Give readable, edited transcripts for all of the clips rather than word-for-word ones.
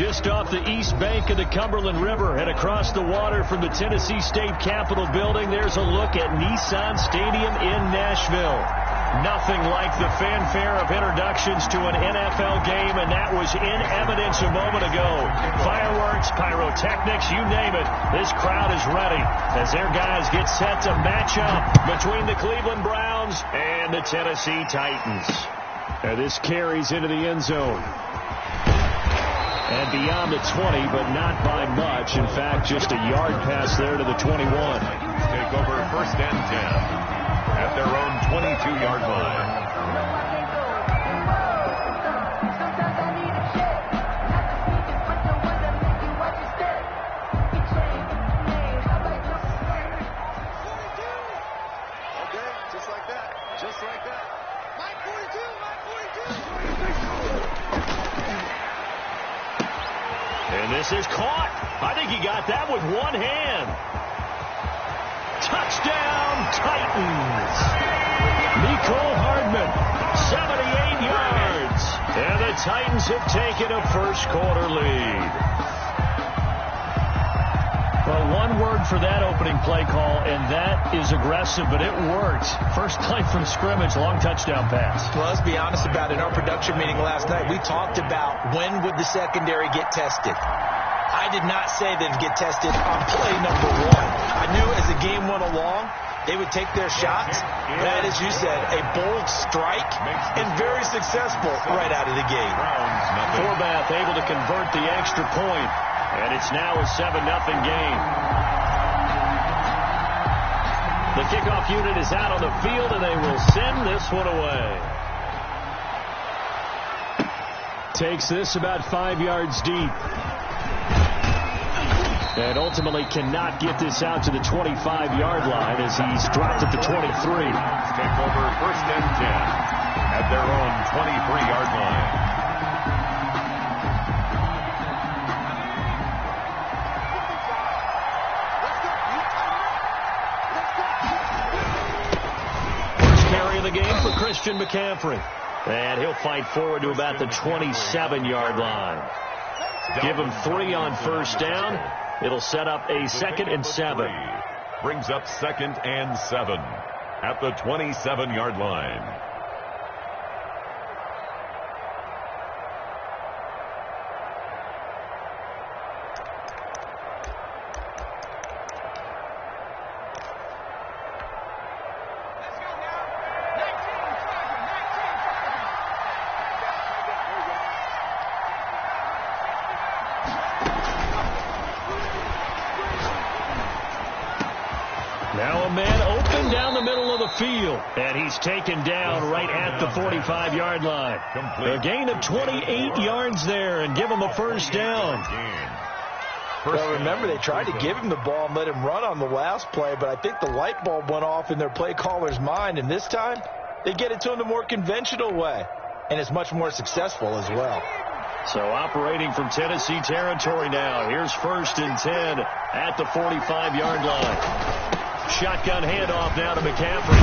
Just off the east bank of the Cumberland River and across the water from the Tennessee State Capitol building, there's a look at Nissan Stadium in Nashville. Nothing like the fanfare of introductions to an NFL game, and that was in evidence a moment ago. Fireworks, pyrotechnics, you name it. This crowd is ready as their guys get set to match up between the Cleveland Browns and the Tennessee Titans. And this carries into the end zone. And beyond the 20, but not by much. In fact, just a yard pass there to the 21. Take over first and 10 at their own 22-yard line. Okay, just like that. Just like that. Mike 42, Mike 42. And this is caught. I think he got that with one hand. Touchdown, Titans. Nicole Hardman, 78 yards. And the Titans have taken a first-quarter lead. Well, one word for that opening play call, and that is aggressive, but it worked. First play from scrimmage, long touchdown pass. Well, let's be honest about it. In our production meeting last night, we talked about when would the secondary get tested. I did not say they'd get tested on play number one. I knew as the game went along, they would take their shots. That, as you said, a bold strike and very successful right out of the gate. Forbath able to convert the extra point, and it's now a 7-0 game. The kickoff unit is out on the field, and they will send this one away. Takes this about 5 yards deep. And ultimately cannot get this out to the 25-yard line as he's dropped at the 23. Take over first and 10 at their own 23-yard line. First carry of the game for Christian McCaffrey. And he'll fight forward to about the 27-yard line. Give him 3 on first down. It'll set up a 2nd and 7. Brings up 2nd and 7 at the 27-yard line. Now a man open down the middle of the field. And he's taken down right at the 45-yard line. A gain of 28 yards there and give him a first down. Well, remember, they tried to give him the ball and let him run on the last play, but I think the light bulb went off in their play caller's mind, and this time they get it to him the more conventional way, and it's much more successful as well. So operating from Tennessee territory now. Here's 1st and 10 at the 45-yard line. Shotgun handoff now to McCaffrey.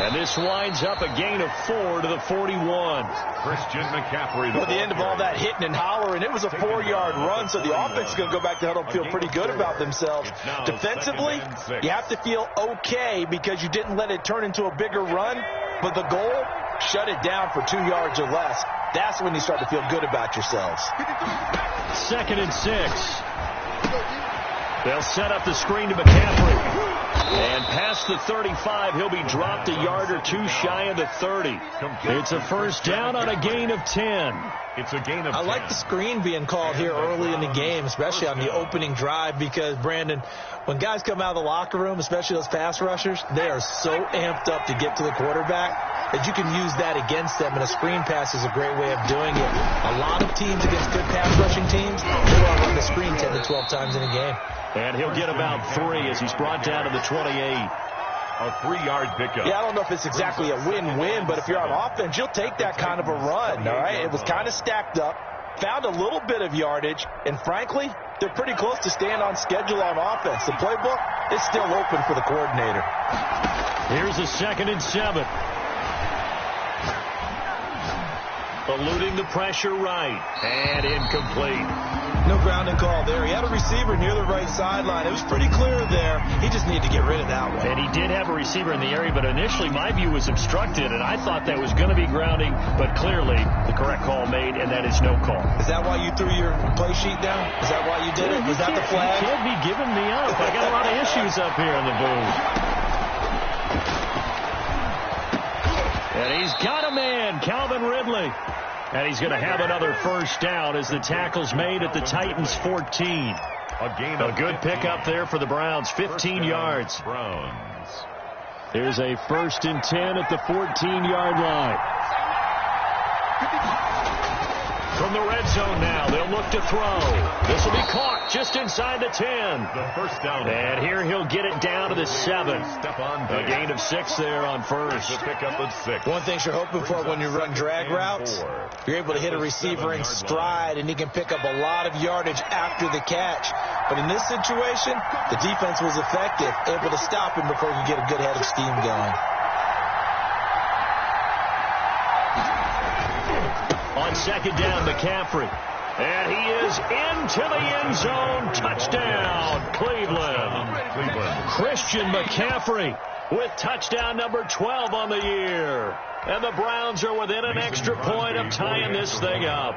And this winds up a gain of 4 to the 41. Christian McCaffrey. At the end of all that hitting and hollering, it was a 4-yard run, so the offense is going to go back to huddle and feel pretty good about themselves. Defensively, you have to feel okay because you didn't let it turn into a bigger run, but the goal, shut it down for 2 yards or less. That's when you start to feel good about yourselves. 2nd and 6. They'll set up the screen to McCaffrey. And past the 35, he'll be dropped a yard or 2 shy of the 30. It's a first down on a gain of 10. It's a gain of 10. I like the screen being called here early in the game, especially on the opening drive, because, Brandon, when guys come out of the locker room, especially those pass rushers, they are so amped up to get to the quarterback that you can use that against them, and a screen pass is a great way of doing it. A lot of teams against good pass rushing teams, they want to run the screen 10 to 12 times in a game. And he'll get about 3 as he's brought down to the 28. A 3-yard pickup. Yeah, I don't know if it's exactly a win-win, but if you're on offense, you'll take that kind of a run, all right? It was kind of stacked up, found a little bit of yardage, and frankly, they're pretty close to staying on schedule on offense. The playbook is still open for the coordinator. Here's a 2nd and 7. eluding the pressure right. And incomplete. No grounding call there. He had a receiver near the right sideline. It was pretty clear there. He just needed to get rid of that one. And he did have a receiver in the area, but initially my view was obstructed, and I thought that was going to be grounding, but clearly the correct call made, and that is no call. Is that why you threw your play sheet down? Is that why you did it? Was that the flag? You can't be giving me up. I got a lot of issues up here in the booth. And he's got a man, Calvin Ridley. And he's going to have another first down as the tackle's made at the Titans' 14. A good pickup there for the Browns, 15 yards. Browns. There's a 1st and 10 at the 14-yard line. From the red zone now, they'll look to throw. This will be caught just inside the 10. The first down. And here he'll get it down to the 7. A gain of 6 there on first. The pickup of 6. One thing you're hoping for when you run drag routes, you're able to hit a receiver in stride, and he can pick up a lot of yardage after the catch. But in this situation, the defense was effective, able to stop him before he could get a good head of steam going. On 2nd down, McCaffrey. And he is into the end zone. Touchdown, Cleveland. Christian McCaffrey with touchdown number 12 on the year. And the Browns are within an extra point of tying this thing up.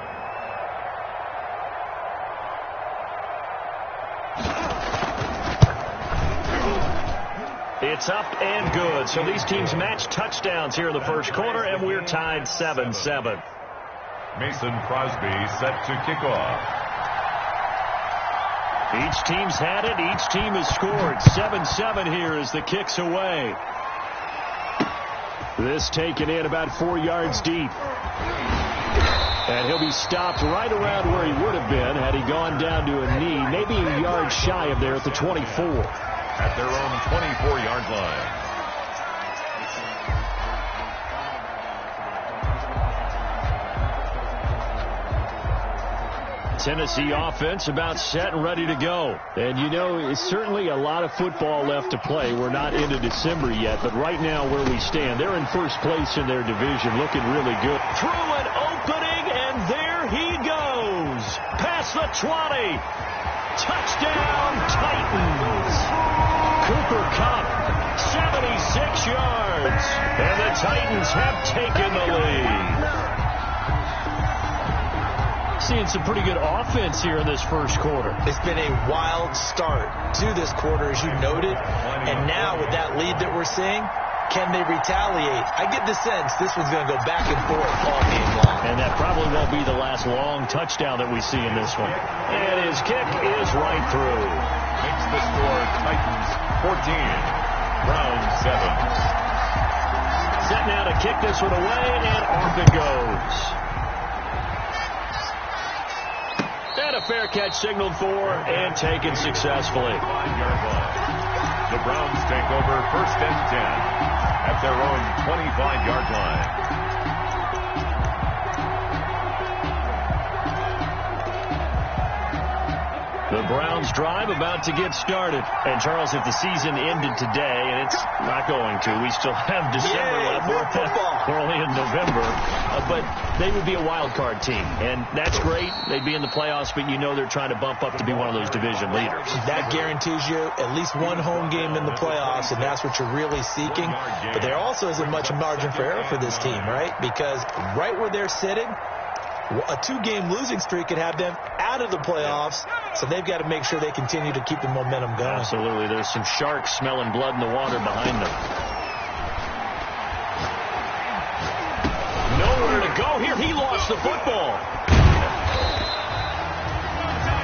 It's up and good. So these teams match touchdowns here in the first quarter, and we're tied 7-7. Mason Crosby set to kick off. Each team's had it. Each team has scored. 7-7 here as the kick's away. This taken in about 4 yards deep. And he'll be stopped right around where he would have been had he gone down to a knee, maybe a yard shy of there at the 24. At their own 24-yard line. Tennessee offense about set and ready to go. And, you know, it's certainly a lot of football left to play. We're not into December yet, but right now where we stand, they're in first place in their division, looking really good. Through an opening, and there he goes. Past the 20. Touchdown, Titans. Cooper Kupp, 76 yards. And the Titans have taken the lead. Seeing some pretty good offense here in this first quarter. It's been a wild start to this quarter, as you noted. And now with that lead that we're seeing, can they retaliate? I get the sense this one's going to go back and forth all game long. And that probably won't be the last long touchdown that we see in this one. And his kick is right through. Makes the score Titans 14, Browns 7. Set now to kick this one away, and off it goes. And a fair catch signaled for and taken successfully. 5-yard line. The Browns take over 1st and 10 at their own 25-yard line. The Browns drive about to get started. And, Charles, if the season ended today, and it's not going to, we still have December left. More football. We're only in November. But they would be a wild card team. And that's great. They'd be in the playoffs, but you know they're trying to bump up to be one of those division leaders. That guarantees you at least one home game in the playoffs, and that's what you're really seeking. But there also isn't much margin for error for this team, right? Because right where they're sitting, a 2-game losing streak could have them out of the playoffs, so they've got to make sure they continue to keep the momentum going. Absolutely. There's some sharks smelling blood in the water behind them. Nowhere to go here. He lost the football.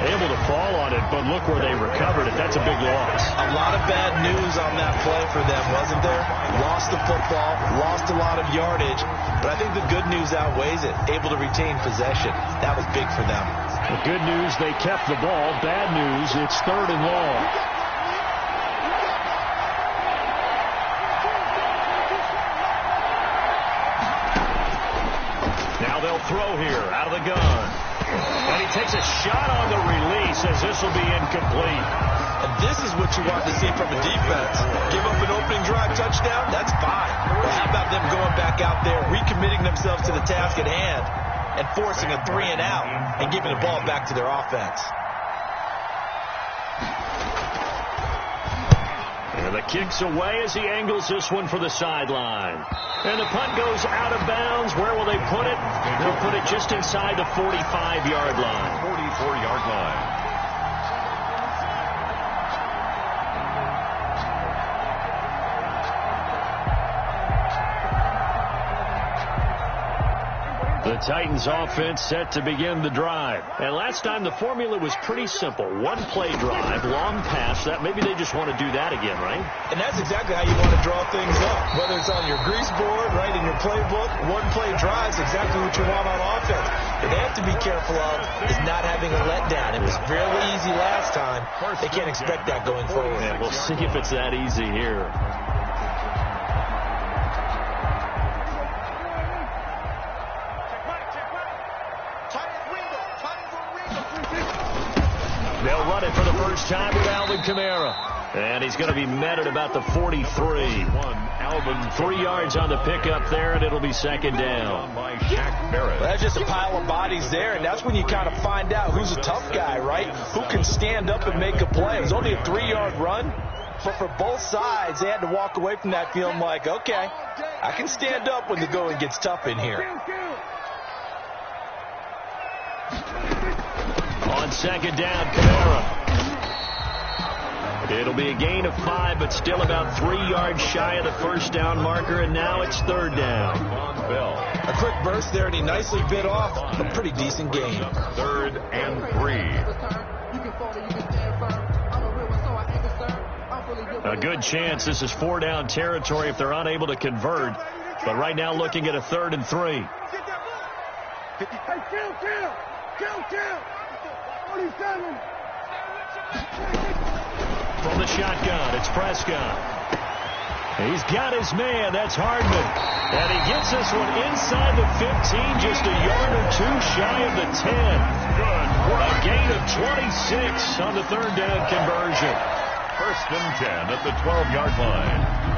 Able to fall on it, but look where they recovered it. That's a big loss. A lot of bad news on that play for them, wasn't there? Lost the football, lost a lot of yardage, but I think the good news outweighs it. Able to retain possession. That was big for them. The good news, they kept the ball. Bad news, it's 3rd and long. Now they'll throw here out of the gun. And he takes a shot on the release as this will be incomplete. And this is what you want to see from a defense. Give up an opening drive touchdown, that's fine. But how about them going back out there, recommitting themselves to the task at hand and forcing a 3-and-out and giving the ball back to their offense. And the kick's away as he angles this one for the sideline. And the punt goes out of bounds. Where will they put it? They'll put it just inside the 45-yard line. 44-yard line. The Titans offense set to begin the drive. And last time the formula was pretty simple. One-play drive, long pass. That maybe they just want to do that again, right? And that's exactly how you want to draw things up. Whether it's on your grease board, right, in your playbook, one-play drive is exactly what you want on offense. What they have to be careful of is not having a letdown. It was fairly easy last time. They can't expect that going forward. Yeah, we'll see if it's that easy here. They'll run it for the first time with Alvin Kamara. And he's going to be met at about the 43. Alvin 3 yards on the pickup there, and it'll be second down. by Shaq Barrett. Well, that's just a pile of bodies there, and that's when you kind of find out who's a tough guy, right? Who can stand up and make a play. It was only a 3-yard run, but for both sides, they had to walk away from that feeling like, okay, I can stand up when the going gets tough in here. On second down, Kamara. It'll be a gain of 5, but still about 3 yards shy of the first down marker, and now it's third down. A quick burst there, and he nicely bit off a pretty decent gain. 3rd and 3. A good chance this is 4-down territory if they're unable to convert, but right now looking at a 3rd and 3. From the shotgun, it's Prescott. He's got his man. That's Hardman. And he gets this one inside the 15, just a yard or 2 shy of the 10. Good. A gain of 26 on the 3rd down conversion. 1st and 10 at the 12-yard line.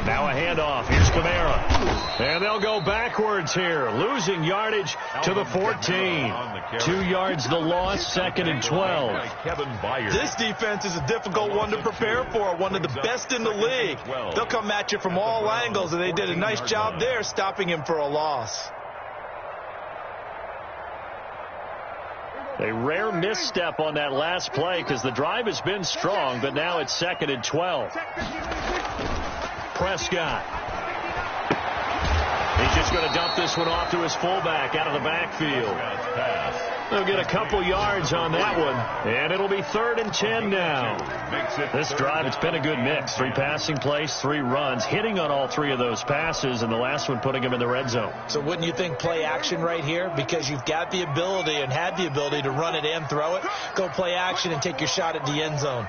Now a handoff. Here's Kamara. And they'll go backwards here, losing yardage to the 14. 2 yards the loss, 2nd and 12. This defense is a difficult one to prepare for, one of the best in the league. They'll come at you from all angles, and they did a nice job there stopping him for a loss. A rare misstep on that last play because the drive has been strong, but now it's 2nd and 12. Prescott. He's just going to dump this one off to his fullback out of the backfield. They'll get a couple yards on that one, and it'll be 3rd and 10 now. This drive, it's been a good mix. 3 passing plays, 3 runs, hitting on all 3 of those passes, and the last one putting him in the red zone. So wouldn't you think play action right here? Because you've got the ability and had the ability to run it and throw it. Go play action and take your shot at the end zone.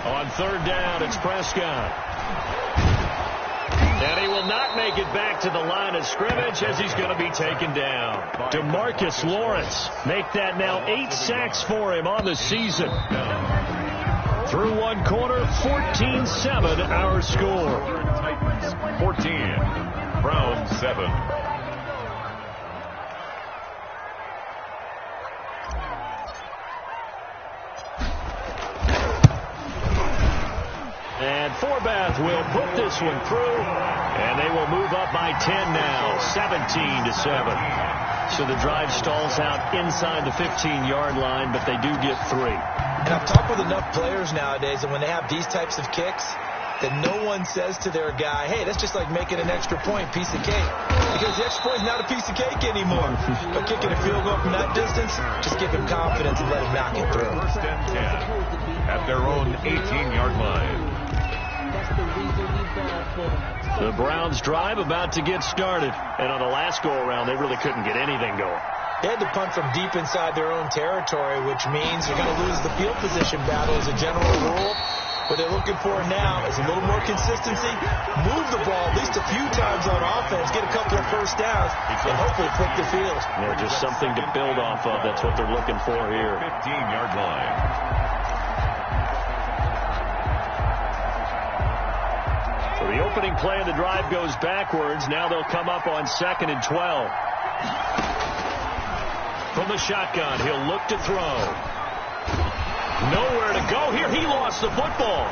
On 3rd down, it's Prescott. And he will not make it back to the line of scrimmage as he's going to be taken down. DeMarcus Lawrence make that now 8 sacks for him on the season. Through one quarter, 14-7 our score. 14, Browns 7. And Forbath will put this one through, and they will move up by 10 now, 17-7. So the drive stalls out inside the 15-yard line, but they do get 3. And I've talked with enough players nowadays, and when they have these types of kicks, that no one says to their guy, hey, that's just like making an extra point, piece of cake. Because the extra point is not a piece of cake anymore. But kicking a field goal from that distance, just give him confidence and let him knock it through. 1st and 10 at their own 18-yard line. The Browns drive about to get started. And on the last go-around, they really couldn't get anything going. They had to punt from deep inside their own territory, which means you're going to lose the field position battle as a general rule. What they're looking for now is a little more consistency, move the ball at least a few times on offense, get a couple of first downs, and hopefully flip the field. Yeah, just something to build off of. That's what they're looking for here. 15-yard line. So the opening play of the drive goes backwards. Now they'll come up on 2nd and 12. From the shotgun, he'll look to throw. Nowhere to go here. He lost the football.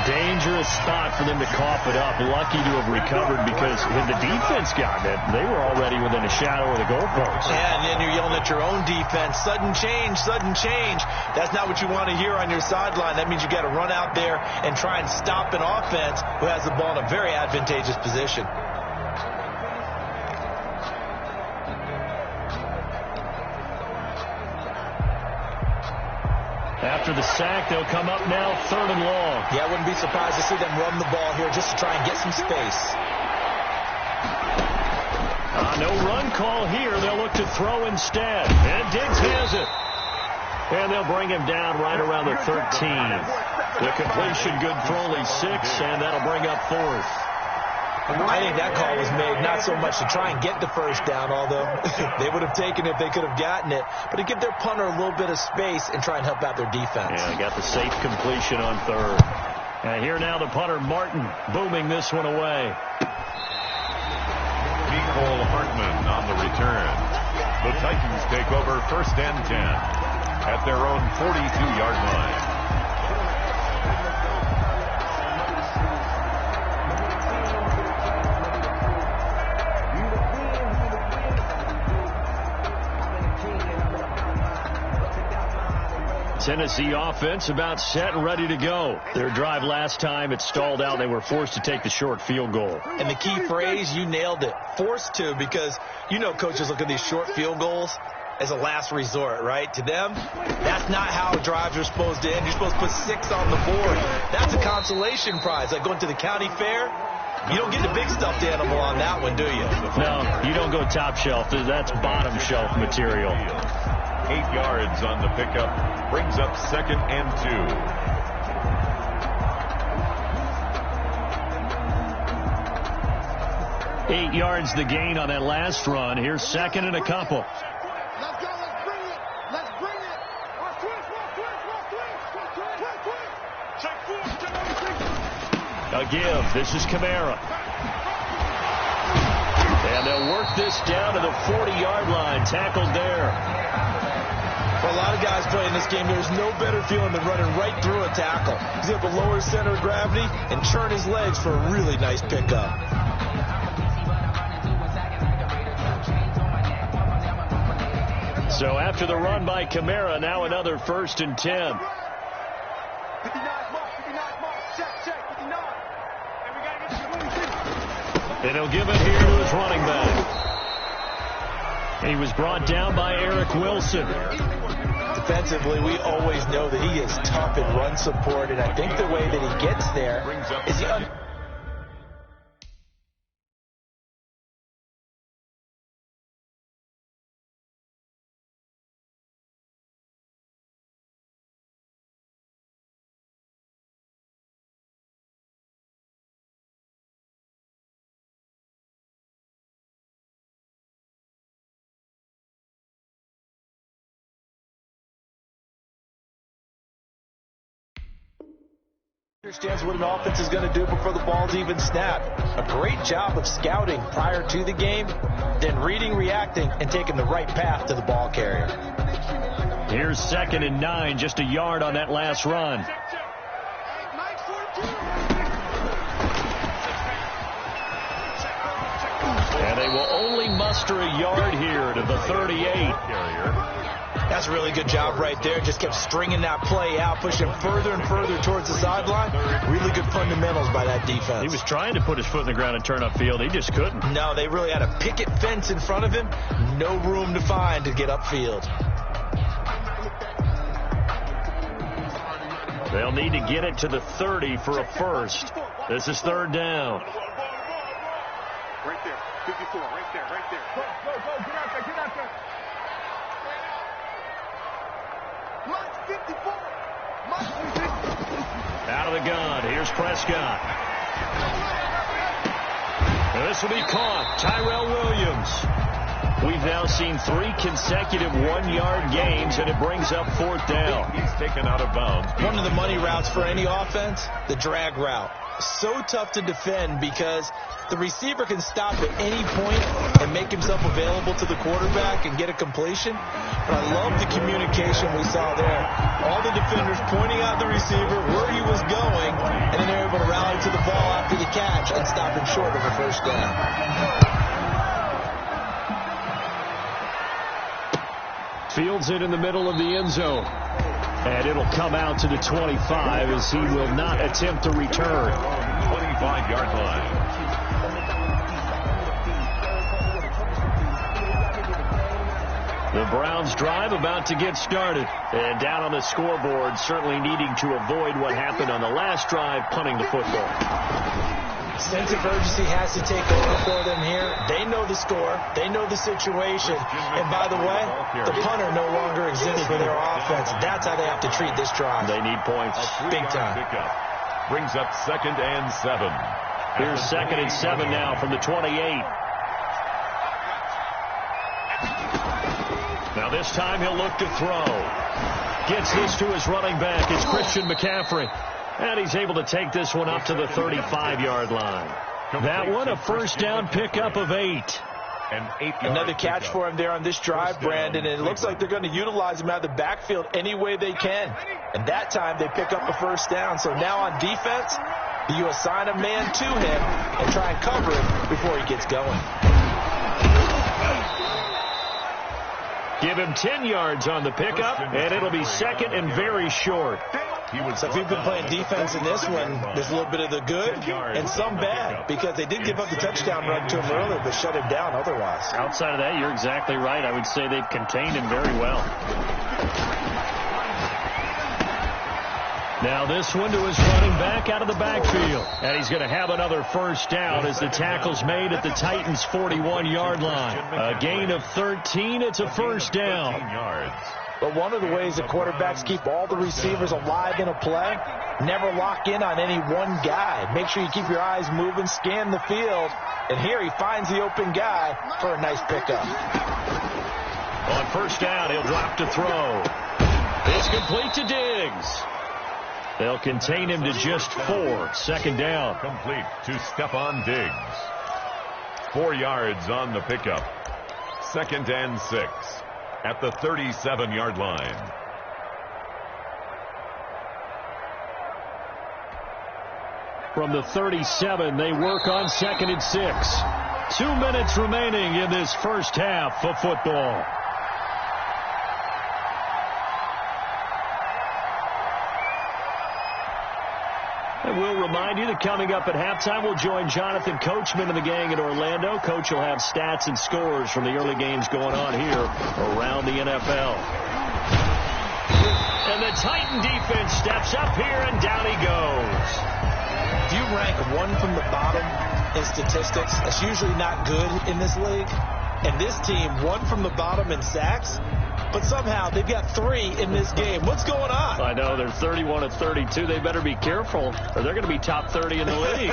Dangerous spot for them to cough it up. Lucky to have recovered because had the defense gotten it, they were already within a shadow of the goalpost. Yeah, and then you're yelling at your own defense. Sudden change, sudden change. That's not what you want to hear on your sideline. That means you got to run out there and try and stop an offense who has the ball in a very advantageous position. After the sack, they'll come up now 3rd and long. Yeah, I wouldn't be surprised to see them run the ball here just to try and get some space. No run call here. They'll look to throw instead. And Diggs has it. And they'll bring him down right around the 13. The completion good for only 6, and that'll bring up 4th. I think that call was made not so much to try and get the first down, although they would have taken it if they could have gotten it, but to give their punter a little bit of space and try and help out their defense. Yeah, got the safe completion on 3rd. And here now the punter, Martin, booming this one away. Nicole Hartman on the return. The Titans take over 1st and 10 at their own 42-yard line. Tennessee offense about set and ready to go. Their drive last time, it stalled out. They were forced to take the short field goal. And the key phrase, you nailed it, forced to, because you know coaches look at these short field goals as a last resort, right? To them, that's not how drives are supposed to end. You're supposed to put 6 on the board. That's a consolation prize. Like going to the county fair, you don't get the big stuffed animal on that one, do you? No, you don't go top shelf. That's bottom shelf material. 8 yards on the pickup. Brings up 2nd and 2. 8 yards the gain on that last run. Here's 2nd and a couple. Let's go. Let's bring it. Let's bring it. A give. This is Kamara. And they'll work this down to the 40-yard line. Tackled there. For a lot of guys playing this game, there's no better feeling than running right through a tackle. He's able to lower his center of gravity and churn his legs for a really nice pickup. So after the run by Kamara, now another 1st and 10. 59. And he'll give it here to his running back. He was brought down by Eric Wilson. Defensively, we always know that he is tough in run support, and I think the way that he gets there is he understands what an offense is going to do before the ball's even snapped. A great job of scouting prior to the game, then reading, reacting, and taking the right path to the ball carrier. Here's 2nd and 9, just a yard on that last run. And they will only muster a yard here to the 38. That's a really good job right there. Just kept stringing that play out, pushing further and further towards the sideline. Really good fundamentals by that defense. He was trying to put his foot in the ground and turn upfield. He just couldn't. No, they really had a picket fence in front of him. No room to find to get upfield. They'll need to get it to the 30 for a first. This is 3rd down. Right there. 54. Right there. Go. Get out there. Out of the gun. Here's Prescott. And this will be caught. Tyrell Williams. We've now seen 3 consecutive one-yard gains, and it brings up 4th down. He's taken out of bounds. One of the money routes for any offense, the drag route. So tough to defend because the receiver can stop at any point and make himself available to the quarterback and get a completion. But I love the communication we saw there. All the defenders pointing out the receiver, where he was going, and then they're able to rally to the ball after the catch and stop him short of a first down. Fields it in the middle of the end zone. And it'll come out to the 25 as he will not attempt to return. 25-yard line. The Browns drive about to get started. And down on the scoreboard, certainly needing to avoid what happened on the last drive, punting the football. Sense of urgency has to take over for them here. They know the score. They know the situation. And by the way, the punter no longer exists for their offense. That's how they have to treat this drive. They need points. Big time. Pickup. Brings up 2nd and 7. Here's 2nd and 7 now from the 28. Now this time he'll look to throw. Gets this to his running back. It's Christian McCaffrey. And he's able to take this one up to the 35-yard line. That one a first down pickup of 8. Another catch for him there on this drive, Brandon. And it looks like they're going to utilize him out of the backfield any way they can. And that time they pick up a first down. So now on defense, you assign a man to him and try and cover him before he gets going. Give him 10 yards on the pickup, and it'll be 2nd and very short. So if you've been playing defense in this one, there's a little bit of the good and some bad, because they did give up the touchdown run to him earlier, but shut him down otherwise. Outside of that, you're exactly right. I would say they've contained him very well. Now this one to his running back out of the backfield. And he's going to have another first down as the tackle's made at the Titans' 41-yard line. A gain of 13. It's a first down. But one of the ways the quarterbacks keep all the receivers alive in a play, never lock in on any one guy. Make sure you keep your eyes moving, scan the field. And here he finds the open guy for a nice pickup. On first down, he'll drop to throw. It's complete to Diggs. They'll contain him to just 4. Second down. Complete to Stephon Diggs. 4 yards on the pickup. 2nd and 6 at the 37-yard line. From the 37, they work on 2nd and 6. 2 minutes remaining in this first half of football. And we'll remind you that coming up at halftime, we'll join Jonathan Coachman and the gang in Orlando. Coach will have stats and scores from the early games going on here around the NFL. And the Titan defense steps up here, and down he goes. If you rank one from the bottom in statistics, that's usually not good in this league. And this team, one from the bottom in sacks, but somehow they've got 3 in this game. What's going on? I know, they're 31 of 32. They better be careful, or they're going to be top 30 in the league.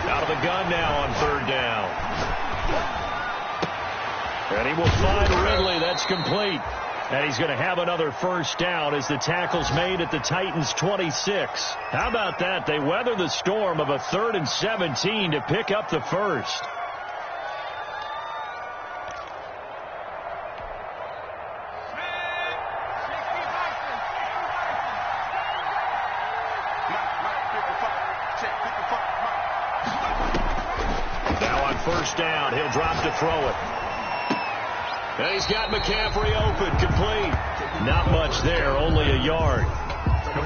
Out of the gun now on 3rd down. And he will find Ridley. That's complete. And he's going to have another first down as the tackle's made at the Titans' 26. How about that? They weather the storm of a 3rd and 17 to pick up the first. Now on first down, he'll drop to throw it. And he's got McCaffrey open, complete. Not much there, only a yard.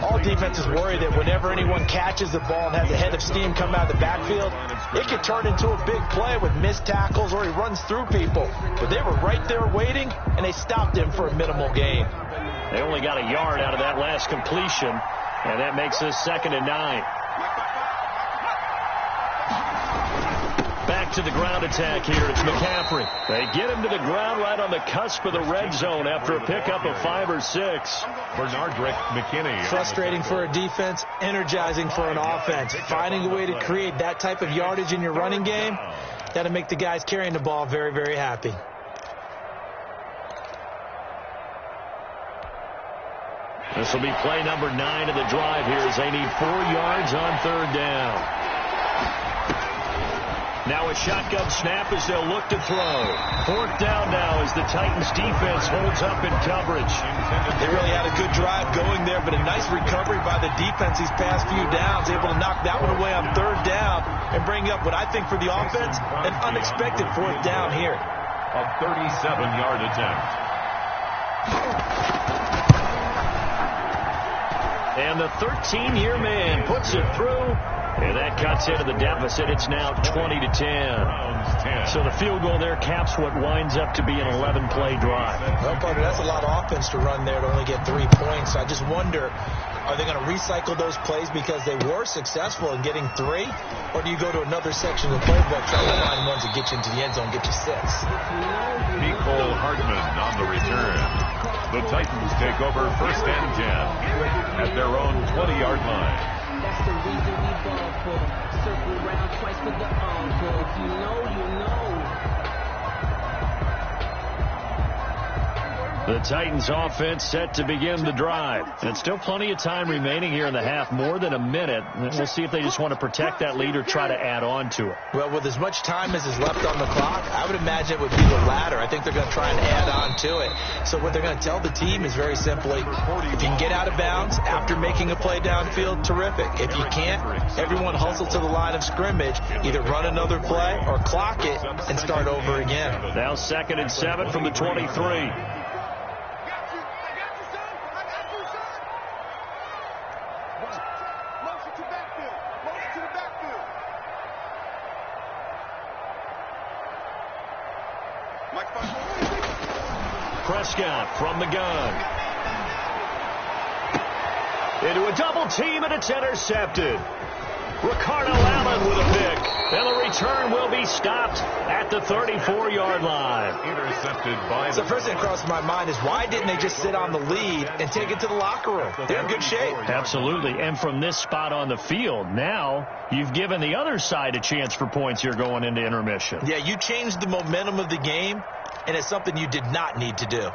All defenses worry that whenever anyone catches the ball and has a head of steam come out of the backfield, it could turn into a big play with missed tackles or he runs through people. But they were right there waiting, and they stopped him for a minimal gain. They only got a yard out of that last completion, and that makes us 2nd and 9. Back to the ground attack here. It's McCaffrey. They get him to the ground right on the cusp of the red zone after a pickup of 5 or 6. Bernardrick McKinney. Frustrating for a defense, energizing for an offense. Finding a way to create that type of yardage in your running game, that'll make the guys carrying the ball very, very happy. This will be play number 9 of the drive here as they need 4 yards on 3rd down. Now a shotgun snap as they'll look to throw. 4th down now as the Titans defense holds up in coverage. They really had a good drive going there, but a nice recovery by the defense these past few downs, able to knock that one away on 3rd down and bring up what I think for the offense, an unexpected 4th down here. A 37-yard attempt. And the 13-year man puts it through. And that cuts into the deficit. It's now 20-10. So the field goal there caps what winds up to be an 11-play drive. Well, Carter, that's a lot of offense to run there to only get 3 points. I just wonder, are they going to recycle those plays because they were successful in getting 3? Or do you go to another section of the playbook, try to find ones that get you into the end zone, get you 6? Nicole Hardman on the return. The Titans take over 1st and 10 at their own 20-yard line. That's the reason we ball for them. Circle around twice for the encore. If you know, you know. The Titans offense set to begin the drive. And still plenty of time remaining here in the half, more than a minute. And we'll see if they just want to protect that lead or try to add on to it. Well, with as much time as is left on the clock, I would imagine it would be the latter. I think they're going to try and add on to it. So what they're going to tell the team is very simply, if you can get out of bounds after making a play downfield, terrific. If you can't, everyone hustle to the line of scrimmage, either run another play or clock it and start over again. Now 2nd and 7 from the 23. Prescott from the gun. Into a double team, and it's intercepted. Ricardo Allen with a pick. And the return will be stopped at the 34-yard line. Intercepted by So the first thing that crosses my mind is, why didn't they just sit on the lead and take it to the locker room? They're in good shape. Absolutely. And from this spot on the field, now you've given the other side a chance for points here going into intermission. Yeah, you changed the momentum of the game, and it's something you did not need to do.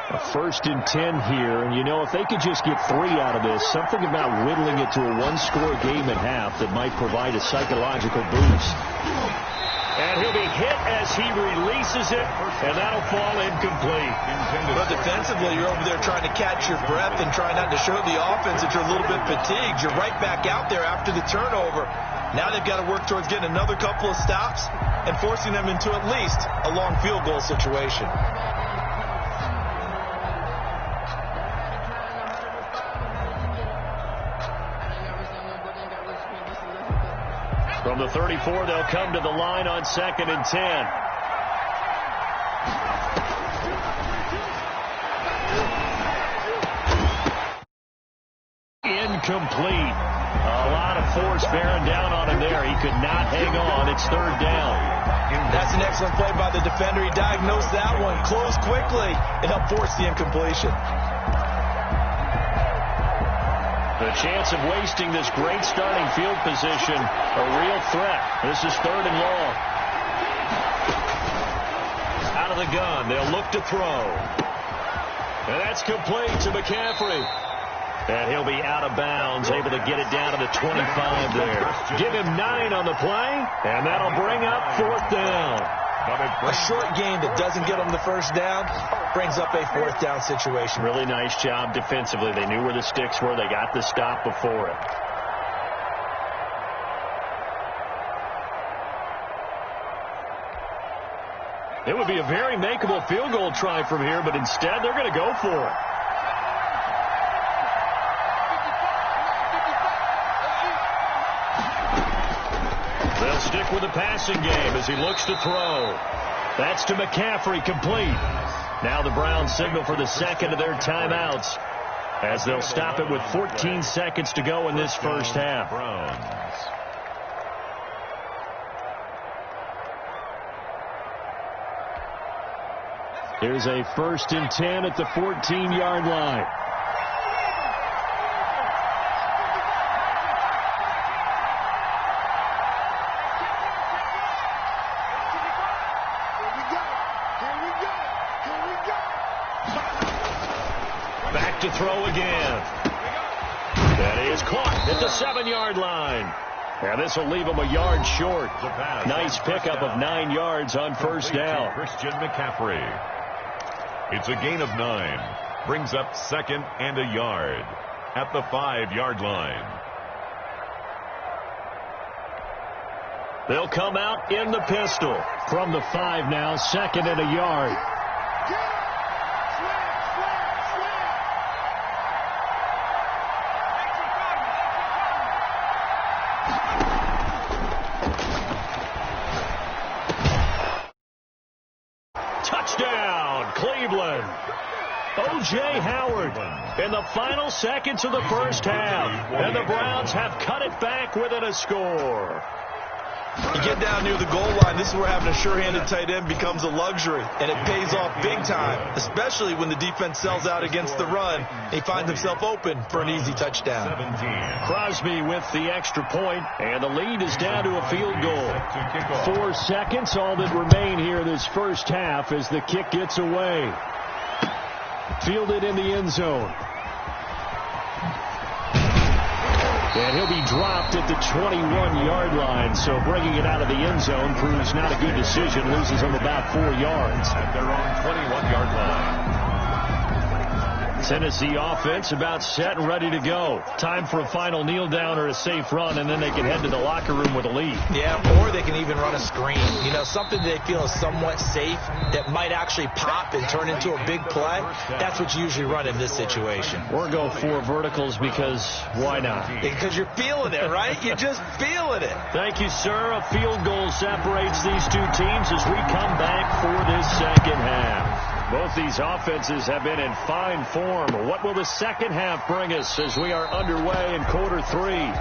A 1st and 10 here, and you know, if they could just get 3 out of this, something about whittling it to a 1-score game at half that might provide a psychological boost. And he'll be hit as he releases it, and that'll fall incomplete. But defensively, you're over there trying to catch your breath and try not to show the offense that you're a little bit fatigued. You're right back out there after the turnover. Now they've got to work towards getting another couple of stops and forcing them into at least a long field goal situation. From the 34, they'll come to the line on 2nd and 10. Incomplete. A lot of force bearing down on him there. He could not hang on. It's 3rd down. That's an excellent play by the defender. He diagnosed that one, closed quickly, and helped force the incompletion. The chance of wasting this great starting field position, a real threat. This is 3rd and long. Out of the gun, they'll look to throw. And that's complete to McCaffrey. And he'll be out of bounds, able to get it down to the 25 there. Give him 9 on the play, and that'll bring up 4th down. A short game that doesn't get them the 1st down brings up a 4th down situation. Really nice job defensively. They knew where the sticks were. They got the stop before it. It would be a very makeable field goal try from here, but instead they're going to go for it. stick with the passing game as he looks to throw. That's to McCaffrey, complete. Now the Browns signal for the second of their timeouts as they'll stop it with 14 seconds to go in this first half. Here's a 1st and 10 at the 14-yard line. Back to throw again. That is caught at the 7-yard line. And this will leave him a yard short. Nice pickup of 9 yards on first down. Christian McCaffrey. It's a gain of 9. Brings up 2nd and a yard at the 5-yard line. They'll come out in the pistol from the 5 now, 2nd and a yard. Touchdown, Cleveland. O.J. Howard in the final seconds of the first half. And the Browns have cut it back within a score. You get down near the goal line, this is where having a sure-handed tight end becomes a luxury, and it pays off big time, especially when the defense sells out against the run. He finds himself open for an easy touchdown. 17. Crosby with the extra point, and the lead is down to a field goal. 4 seconds, all that remain here this first half as the kick gets away. Fielded in the end zone. And he'll be dropped at the 21-yard line, so bringing it out of the end zone proves not a good decision. Loses him about 4 yards. At their own 21-yard line. Tennessee offense about set and ready to go. Time for a final kneel down or a safe run, and then they can head to the locker room with a lead. Yeah, or they can even run a screen. You know, something they feel is somewhat safe that might actually pop and turn into a big play. That's what you usually run in this situation. Or go 4 verticals because why not? Because you're feeling it, right? You're just feeling it. Thank you, sir. A field goal separates these two teams as we come back for this second half. Both these offenses have been in fine form. What will the second half bring us as we are underway in quarter 3?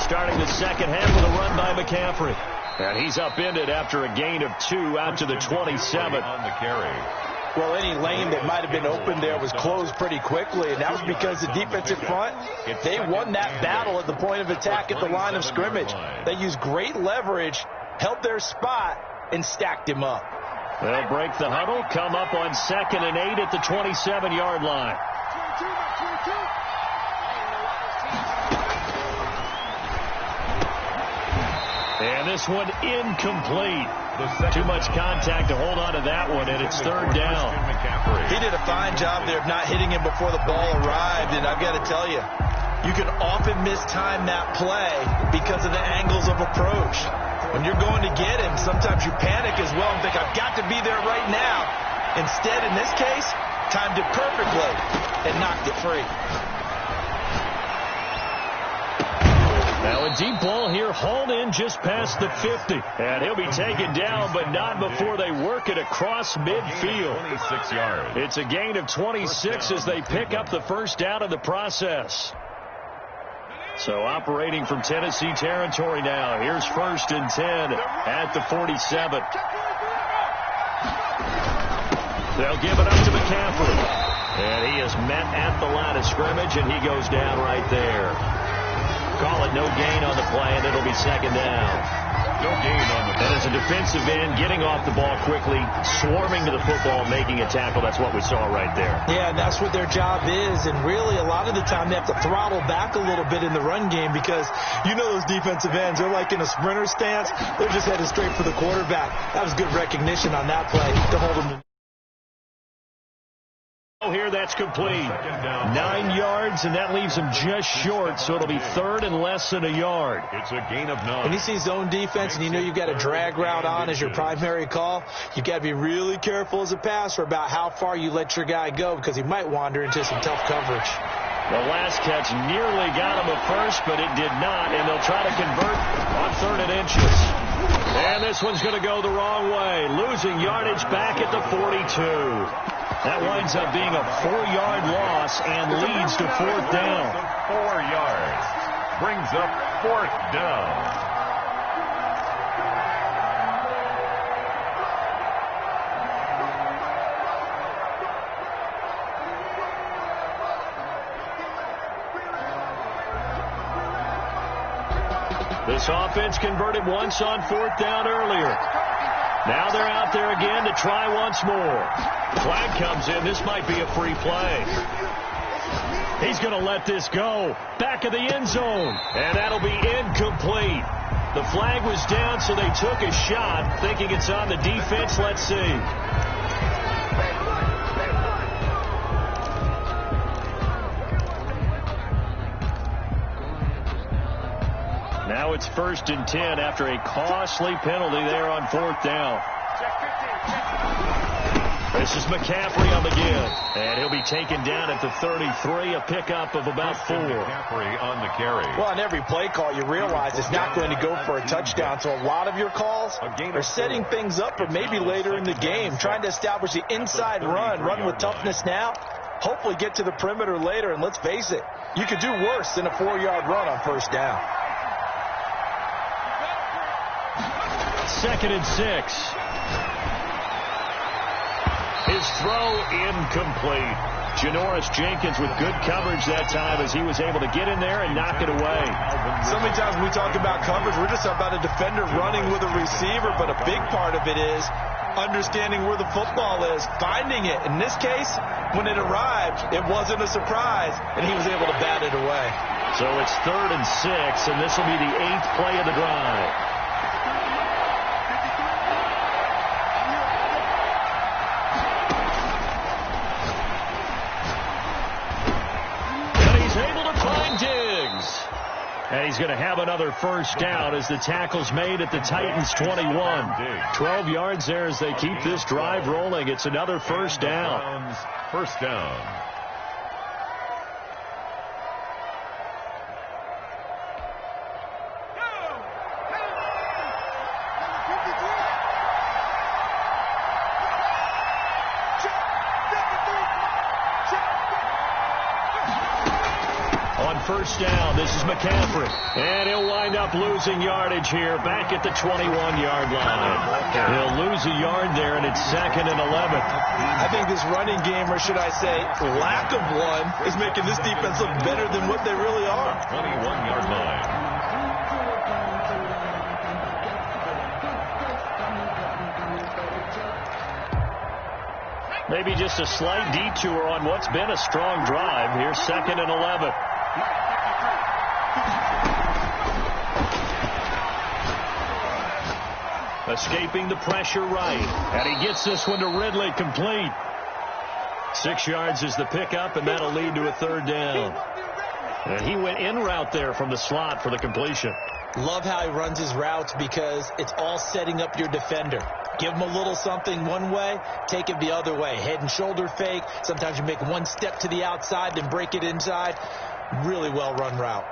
Starting the second half with a run by McCaffrey. And he's upended after a gain of 2 out to the 27. On the carry. Well, any lane that might have been open there was closed pretty quickly, and that was because the defensive front, they won that battle at the point of attack at the line of scrimmage. They used great leverage, held their spot, and stacked him up. They'll break the huddle, come up on 2nd and 8 at the 27-yard line. And this one incomplete. Too much contact to hold on to that one, and it's 3rd down. He did a fine job there of not hitting him before the ball arrived, and I've got to tell you, you can often mistime that play because of the angles of approach. When you're going to get him, sometimes you panic as well and think, I've got to be there right now. Instead, in this case, timed it perfectly and knocked it free. Now a deep ball here, hauled in just past the 50. And he'll be taken down, but not before they work it across midfield. 26 yards. It's a gain of 26 as they pick up the first down in the process. So operating from Tennessee territory now. Here's 1st and 10 at the 47. They'll give it up to McCaffrey. And he is met at the line of scrimmage, and he goes down right there. Call it but no gain on the play, and it'll be second down. No gain on the play. And as a defensive end, getting off the ball quickly, swarming to the football, making a tackle, that's what we saw right there. Yeah, and that's what their job is. And really, a lot of the time, they have to throttle back a little bit in the run game because you know those defensive ends, they're like in a sprinter stance. They're just headed straight for the quarterback. That was good recognition on that play to hold them. Here, that's complete. 9 yards, and that leaves him just short, so it'll be third and less than a yard. It's a gain of 9. When you see zone defense and you know you've got a drag route on as your primary call, you've got to be really careful as a passer about how far you let your guy go because he might wander into some tough coverage. The last catch nearly got him a first, but it did not, and they'll try to convert on 3rd and inches. And this one's going to go the wrong way, losing yardage back at the 42. That winds up being a 4-yard loss and leads to 4th down. 4 yards. Brings up 4th down. This offense converted once on 4th down earlier. Now they're out there again to try once more. Flag comes in. This might be a free play. He's going to let this go. Back of the end zone. And that'll be incomplete. The flag was down, so they took a shot, thinking it's on the defense. Let's see. Now it's 1st and 10 after a costly penalty there on 4th down. This is McCaffrey on the give, and he'll be taken down at the 33, a pickup of about 4. McCaffrey on the carry. Well, on every play call, you realize it's not going to go for a touchdown, so a lot of your calls are setting things up for maybe later in the game, trying to establish the inside run with toughness now, hopefully get to the perimeter later, and let's face it, you could do worse than a 4-yard run on 1st down. 2nd and 6. His throw incomplete. Janoris Jenkins with good coverage that time as he was able to get in there and knock it away. So many times when we talk about coverage, we're just about a defender running with a receiver, but a big part of it is understanding where the football is, finding it. In this case, when it arrived, it wasn't a surprise, and he was able to bat it away. So it's 3rd and 6, and this will be the 8th play of the drive. And he's going to have another 1st down as the tackle's made at the Titans' 21. 12 yards there as they keep this drive rolling. It's another 1st down. 1st down. On 1st down, this is McCaffrey. And he'll wind up losing yardage here back at the 21-yard line. He'll lose a yard there, and it's 2nd and 11. I think this running game, or should I say lack of one, is making this defense look better than what they really are. 21-yard line. Maybe just a slight detour on what's been a strong drive. Here's 2nd and 11. Escaping the pressure right. And he gets this one to Ridley, complete. 6 yards is the pickup, and that'll lead to a 3rd down. And he went in route there from the slot for the completion. Love how he runs his routes because it's all setting up your defender. Give him a little something one way, take it the other way. Head and shoulder fake. Sometimes you make one step to the outside, then break it inside. Really well run route.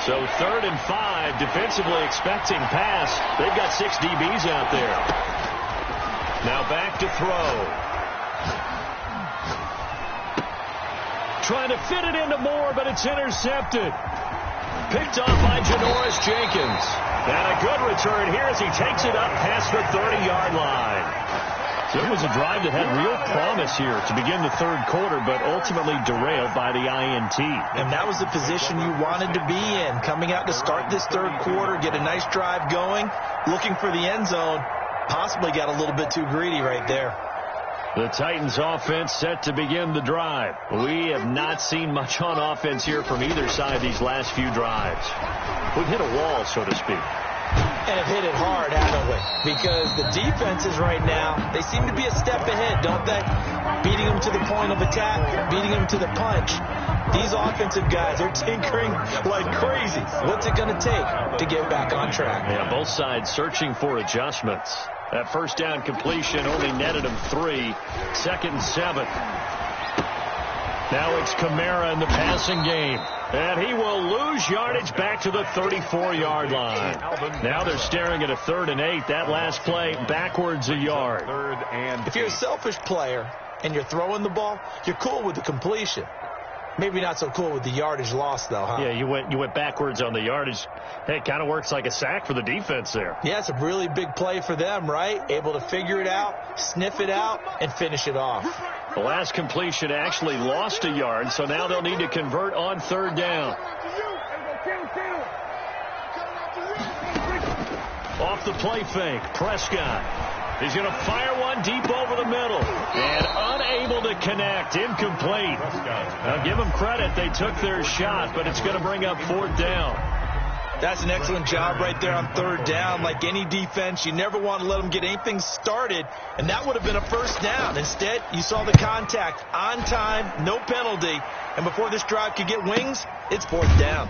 So 3rd and 5, defensively expecting pass. They've got 6 DBs out there. Now back to throw. Trying to fit it into Moore, but it's intercepted. Picked off by Janoris Jenkins. And a good return here as he takes it up past the 30-yard line. So it was a drive that had real promise here to begin the third quarter, but ultimately derailed by the INT. And that was the position you wanted to be in, coming out to start this third quarter, get a nice drive going, looking for the end zone. Possibly got a little bit too greedy right there. The Titans offense set to begin the drive. We have not seen much on offense here from either side these last few drives. We've hit a wall, so to speak. And have hit it hard, haven't we? Because the defenses right now, they seem to be a step ahead, don't they? Beating them to the point of attack, beating them to the punch. These offensive guys are tinkering like crazy. What's it going to take to get back on track? Yeah, both sides searching for adjustments. That first down completion only netted him 3. 2nd and 7. Now it's Kamara in the passing game. And he will lose yardage back to the 34-yard line. Now they're staring at a 3rd and 8. That last play backwards a yard. If you're a selfish player and you're throwing the ball, you're cool with the completion. Maybe not so cool with the yardage loss, though, huh? Yeah, you went backwards on the yardage. Hey, it kind of works like a sack for the defense there. Yeah, it's a really big play for them, right? Able to figure it out, sniff it out, and finish it off. The last completion actually lost a yard, so now they'll need to convert on 3rd down. Off the play fake, Prescott. He's going to fire one deep over the middle. And unable to connect. Incomplete. Now give them credit. They took their shot, but it's going to bring up 4th down. That's an excellent job right there on 3rd down. Like any defense, you never want to let them get anything started, and that would have been a 1st down. Instead, you saw the contact on time, no penalty, and before this drive could get wings, it's 4th down.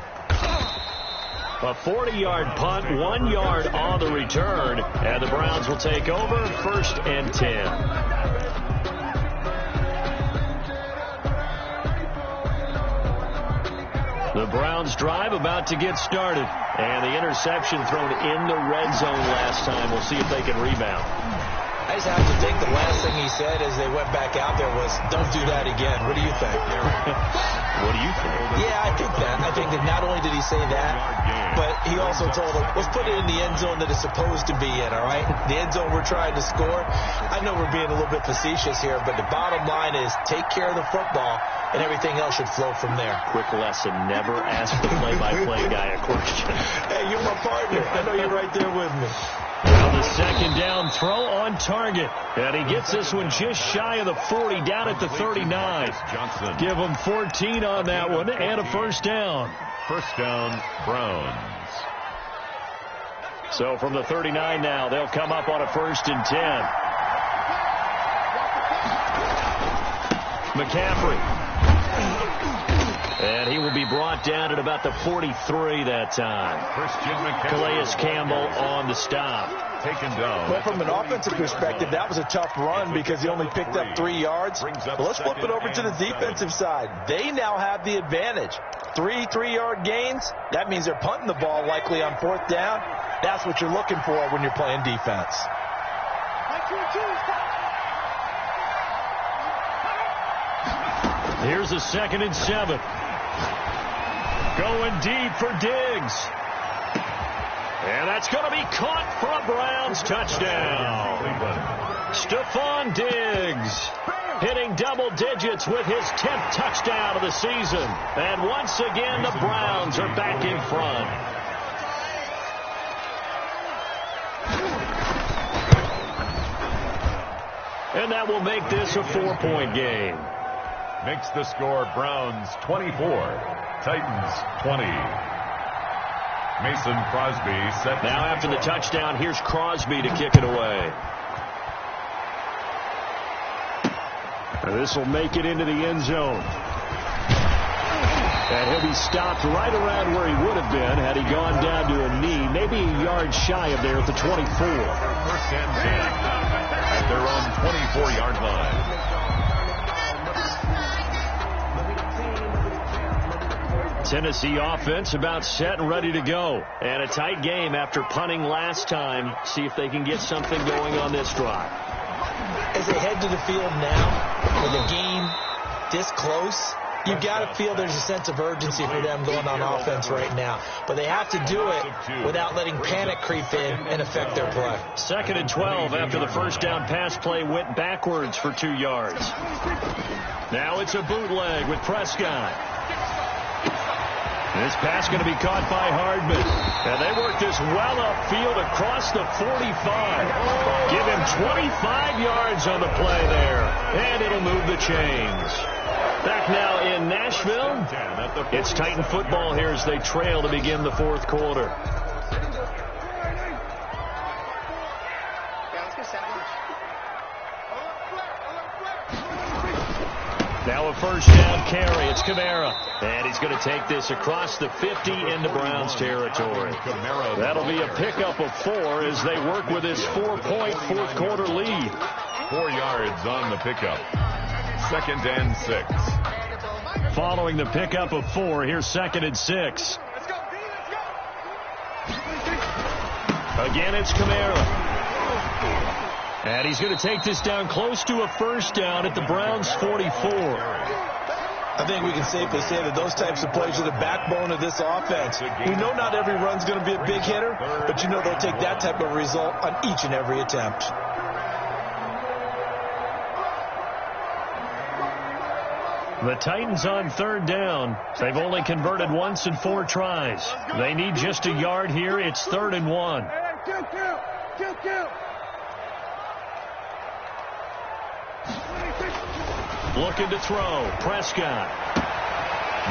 A 40-yard punt, 1 yard on the return, and the Browns will take over 1st and 10. The Browns drive about to get started, and the interception thrown in the red zone last time. We'll see if they can rebound. I just have to think the last thing he said as they went back out there was, don't do that again. What do you think? What do you think? Yeah, I think that. I think that not only did he say that, but he also told them, let's put it in the end zone that it's supposed to be in, all right? The end zone we're trying to score. I know we're being a little bit facetious here, but the bottom line is take care of the football, and everything else should flow from there. Quick lesson, never ask the play-by-play guy a question. Hey, you're my partner. I know you're right there with me. Now the 2nd down throw on target. And he gets this one just shy of the 40, down at the 39. Give him 14 on that one and a 1st down. 1st down, Browns. So from the 39 now, they'll come up on a 1st and 10. McCaffrey. And he will be brought down at about the 43 that time. Calais Campbell on the stop. Taken down. Well, from an offensive perspective, that was a tough run because he only picked up 3 yards. But let's flip it over to the defensive side. They now have the advantage. 3 3-yard gains. That means they're punting the ball likely on 4th down. That's what you're looking for when you're playing defense. Here's a 2nd and 7. Going deep for Diggs. And that's going to be caught for a Browns touchdown. Stephon Diggs hitting double digits with his 10th touchdown of the season. And once again, the Browns are back in front. And that will make this a 4-point game. Makes the score Browns 24, Titans 20. Mason Crosby set. Now after the touchdown, here's Crosby to kick it away. And this will make it into the end zone. And he'll be stopped right around where he would have been had he gone down to a knee, maybe a yard shy of there at the 24. 1st and 10 at their own 24-yard line. Tennessee offense about set and ready to go. And a tight game after punting last time. See if they can get something going on this drive. As they head to the field now, with a game this close, You've got to feel there's a sense of urgency for them going on offense right now. But they have to do it without letting panic creep in and affect their play. 2nd and 12 after the first down pass play went backwards for 2 yards. Now it's a bootleg with Prescott. This pass going to be caught by Hardman. And they work this well upfield across the 45. Give him 25 yards on the play there. And it'll move the chains. Back now in Nashville. It's Titan football here as they trail to begin the 4th quarter. Now a first down carry. It's Kamara. And he's going to take this across the 50 into Browns territory. That'll be a pickup of 4 as they work with this 4-point 4th quarter lead. 4 yards on the pickup. 2nd and 6. Following the pickup of 4, here's 2nd and 6. Again, it's Kamara. And he's going to take this down close to a first down at the Browns' 44. I think we can safely say that those types of plays are the backbone of this offense. We know not every run's going to be a big hitter, but you know they'll take that type of result on each and every attempt. The Titans on 3rd down. They've only converted once in 4 tries. They need just a yard here. It's 3rd and 1. Looking to throw. Prescott.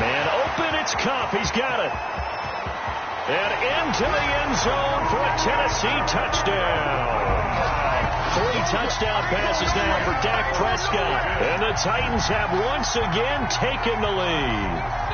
Man open. It's Kupp. He's got it. And into the end zone for a Tennessee touchdown. 3 touchdown passes now for Dak Prescott. And the Titans have once again taken the lead.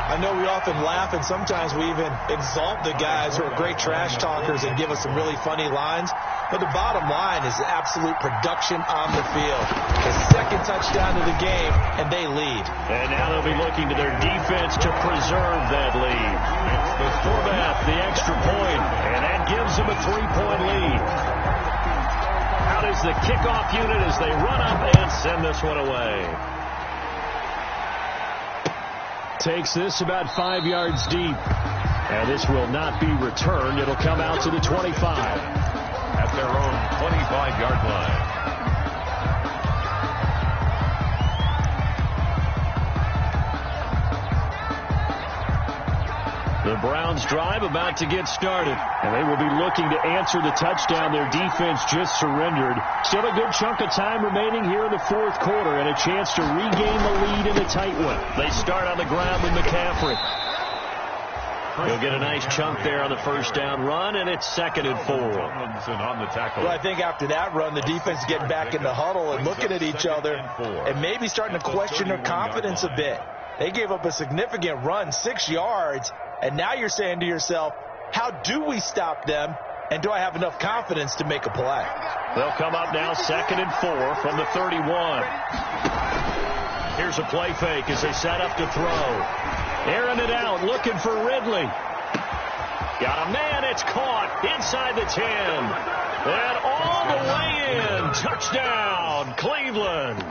I know we often laugh and sometimes we even exalt the guys who are great trash talkers and give us some really funny lines. But the bottom line is absolute production on the field. The 2nd touchdown of the game, and they lead. And now they'll be looking to their defense to preserve that lead. It's the format, the extra point, and that gives them a 3-point lead. Out is the kickoff unit as they run up and send this one away. Takes this about 5 yards deep. And this will not be returned. It'll come out to the 25. At their own 25-yard line. The Browns drive about to get started, and they will be looking to answer the touchdown their defense just surrendered. Still a good chunk of time remaining here in the 4th quarter and a chance to regain the lead in a tight one. They start on the ground with McCaffrey. He'll get a nice chunk there on the first down run, and it's 2nd and 4. On the tackle. Well, I think after that run, the defense getting back in the huddle and looking at each other and maybe starting to question their confidence a bit. They gave up a significant run, 6 yards, and now you're saying to yourself, how do we stop them, and do I have enough confidence to make a play? They'll come up now 2nd and 4 from the 31. Here's a play fake as they set up to throw. Airing it out, looking for Ridley. Got a man, it's caught inside the 10. And all the way in. Touchdown, Cleveland.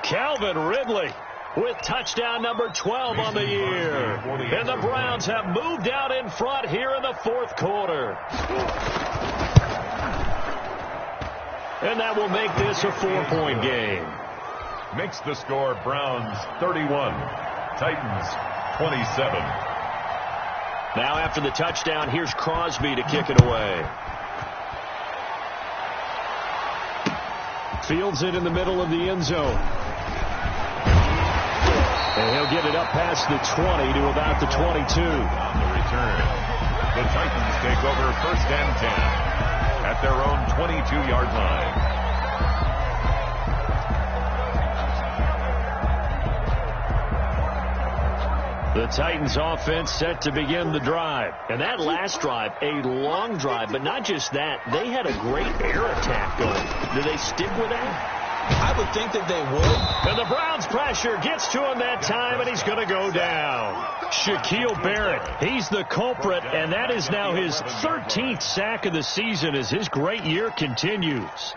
Calvin Ridley with touchdown number 12 on the year. And the Browns have moved out in front here in the 4th quarter. And that will make this a 4-point game. Makes the score Browns 31, Titans 27. Now after the touchdown, here's Crosby to kick it away. Fields it in the middle of the end zone. And he'll get it up past the 20 to about the 22. On the return, the Titans take over 1st and 10 at their own 22-yard line. The Titans offense set to begin the drive. And that last drive, a long drive, but not just that. They had a great air attack going. Do they stick with that? I would think that they would. And the Browns pressure gets to him that time, and he's going to go down. Shaquille Barrett, he's the culprit, and that is now his 13th sack of the season as his great year continues.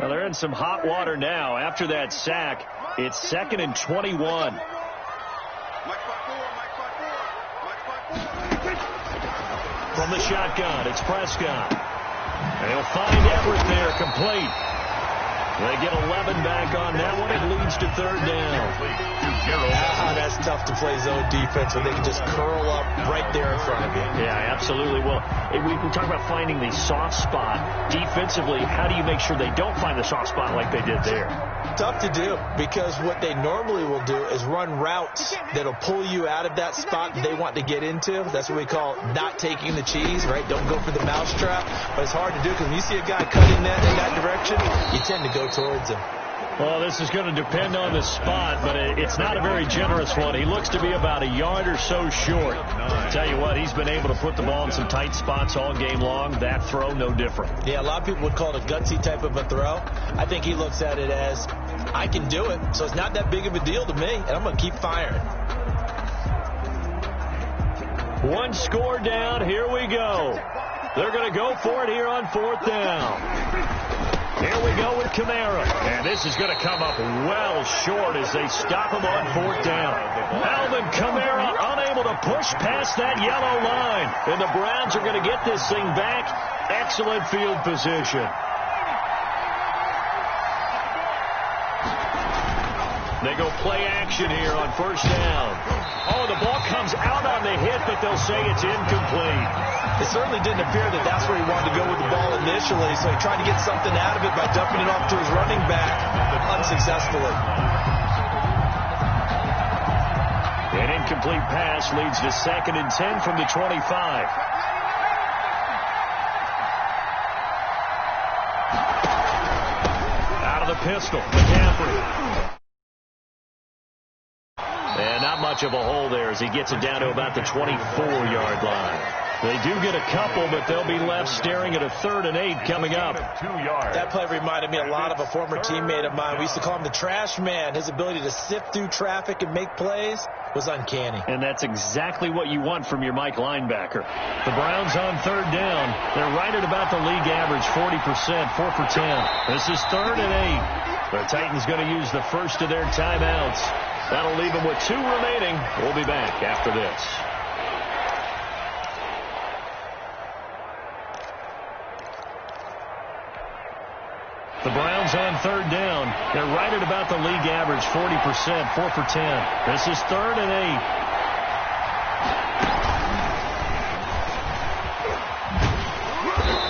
Well, they're in some hot water now. After that sack, it's 2nd and 21. From the shotgun, it's Prescott. And he'll find Everett there, complete. They get 11 back on that one. It leads to 3rd down. That's tough to play zone defense when they can just curl up right there in front of you. Yeah, absolutely. Well, we talk about finding the soft spot. Defensively, how do you make sure they don't find the soft spot like they did there? Tough to do, because what they normally will do is run routes that'll pull you out of that spot that they want to get into. That's what we call not taking the cheese, right? Don't go for the mousetrap. But it's hard to do, because when you see a guy cutting that in that direction, you tend to go towards him. Well, this is going to depend on the spot, but it's not a very generous one. He looks to be about a yard or so short. Tell you what, he's been able to put the ball in some tight spots all game long. That throw, no different. Yeah, a lot of people would call it a gutsy type of a throw. I think he looks at it as, I can do it, so it's not that big of a deal to me, and I'm going to keep firing. One score down. Here we go. They're going to go for it here on 4th down. Here we go with Kamara. And this is going to come up well short as they stop him on 4th down. Alvin Kamara unable to push past that yellow line. And the Browns are going to get this thing back. Excellent field position. They go play action here on 1st down. Oh, the ball comes out on the hit, but they'll say it's incomplete. It certainly didn't appear that that's where he wanted to go with the ball initially, so he tried to get something out of it by dumping it off to his running back, unsuccessfully. An incomplete pass leads to 2nd and 10 from the 25. Out of the pistol, McCaffrey. And not much of a hole there as he gets it down to about the 24-yard line. They do get a couple, but they'll be left staring at a 3rd and 8 coming up. That play reminded me a lot of a former teammate of mine. We used to call him the trash man. His ability to sift through traffic and make plays was uncanny. And that's exactly what you want from your Mike linebacker. The Browns on 3rd down. They're right at about the league average, 40%, 4 for 10. This is 3rd and 8. The Titans going to use the first of their timeouts. That'll leave them with 2 remaining. We'll be back after this. The Browns on 3rd down. They're right at about the league average, 40%, 4 for 10. This is 3rd and 8.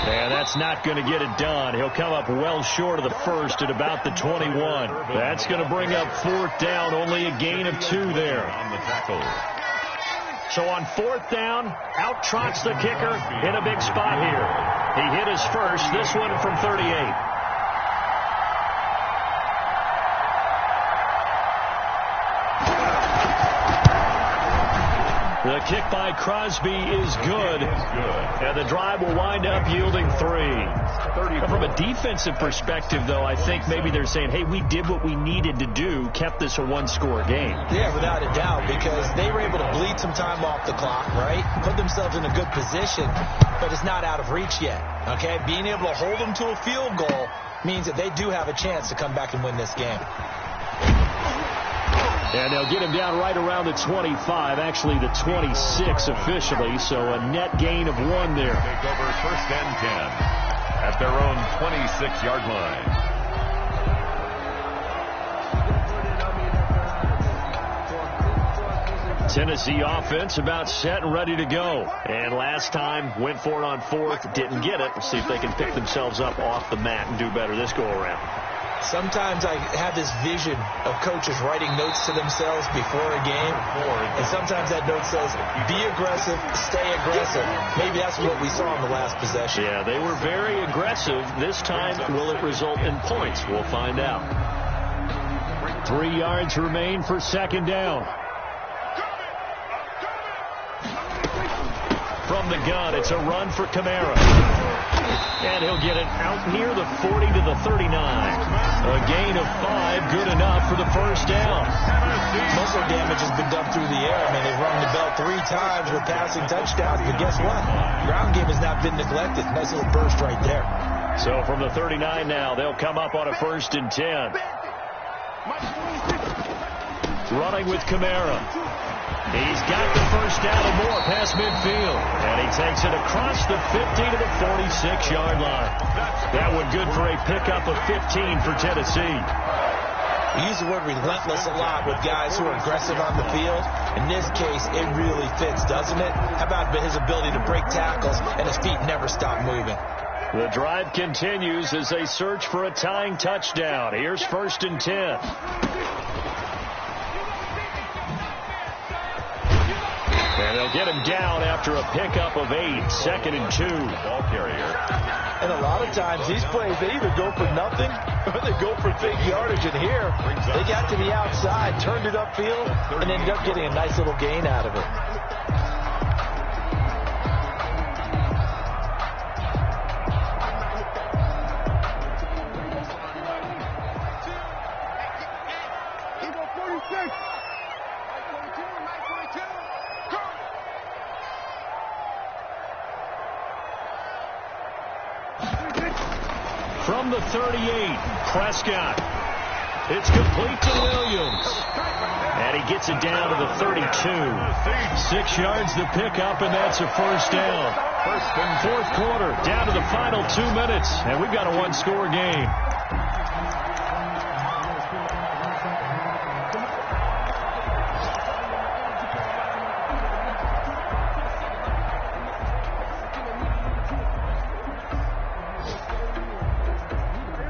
And that's not going to get it done. He'll come up well short of the first at about the 21. That's going to bring up 4th down, only a gain of 2 there. So on 4th down, out trots the kicker in a big spot here. He hit his first, this one from 38. The kick by Crosby is good. And the drive will wind up yielding 3. From a defensive perspective, though, I think maybe they're saying, hey, we did what we needed to do, kept this a 1-score game. Yeah, without a doubt, because they were able to bleed some time off the clock, right? Put themselves in a good position, but it's not out of reach yet, okay? Being able to hold them to a field goal means that they do have a chance to come back and win this game. And they'll get him down right around the 25, actually the 26 officially, so a net gain of 1 there. Take over 1st and 10 at their own 26-yard line. Tennessee offense about set and ready to go. And last time went for it on 4th, didn't get it. We'll see if they can pick themselves up off the mat and do better this go-around. Sometimes I have this vision of coaches writing notes to themselves before a game, and sometimes that note says, be aggressive, stay aggressive. Maybe that's what we saw in the last possession. Yeah, they were very aggressive. This time, will it result in points? We'll find out. 3 yards remain for 2nd down. From the gun, it's a run for Kamara. And he'll get it out near the 40 to the 39. A gain of 5, good enough for the 1st down. Muscle damage has been done through the air. I mean, they've rung the bell 3 times with passing touchdowns. But guess what? Ground game has not been neglected. Nice little burst right there. So from the 39 now, they'll come up on a 1st and 10. Running with Kamara. He's got the first down and more past midfield. And he takes it across the 50 to the 46-yard line. That one good for a pickup of 15 for Tennessee. We use the word relentless a lot with guys who are aggressive on the field. In this case, it really fits, doesn't it? How about his ability to break tackles and his feet never stop moving? The drive continues as they search for a tying touchdown. Here's 1st and 10. And they'll get him down after a pickup of 8. 2nd and 2. Ball carrier. And a lot of times, these plays, they either go for nothing or they go for big yardage. And here, they got to the outside, turned it upfield, and ended up getting a nice little gain out of it. From the 38, Prescott. It's complete to Williams. And he gets it down to the 32. 6 yards the pickup, and that's a 1st down. 4th quarter, down to the final 2 minutes, and we've got a 1-score game.